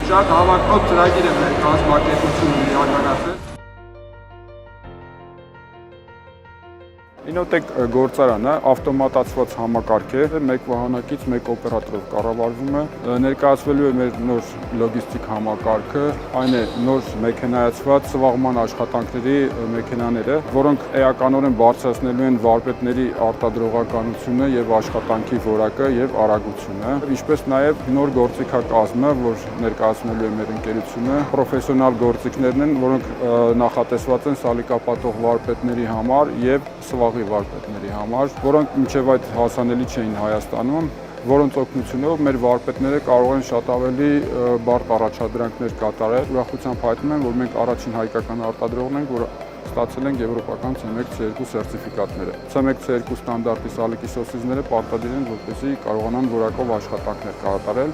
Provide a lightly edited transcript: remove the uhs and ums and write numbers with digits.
Շատ հավակնոտ ծրագիր է մեր կազմակերպությունը իրականացրել։ Inotec գործարանը ավտոմատացված համակարգ է, մեկ վահանակից մեկ օպերատորով կառավարվում է, ներկայացվելու է մեր նոր լոգիստիկ համակարգը, այն է նոր մեքենայացված սվաղման աշխատանքների մեքենաները, որոնք էականորեն բարձրացնելու են վարպետների արտադրողականությունը եւ աշխատանքի որակը եւ արագությունը, ինչպես նաեւ նոր գործիքակազմը, որ ներկայացնելու է մեր ընկերությունը, պրոֆեսիոնալ գործիքներն են, որոնք նախատեսված են սալիկապատող վարպետների համար եւ սվաղի վարպետների համար, որոնք մինչև այդ հասանելի չէին Հայաստանում, որոնց օգնությունով մեր վարպետները կարող են շատ ավելի բարդ առաջադրանքներ կատարել։ Ուրախությամբ հայտնում եմ, որ մենք առաջին հայկական արտադրողն ենք, որ ստացել ենք եվրոպական CMEX-2 սերտիֆիկատները։ CMEX-2 ստանդարտի սալիկի սոսիզները պարտադիր են, որպեսզի կարողանան որակով աշխատանքներ կատարել։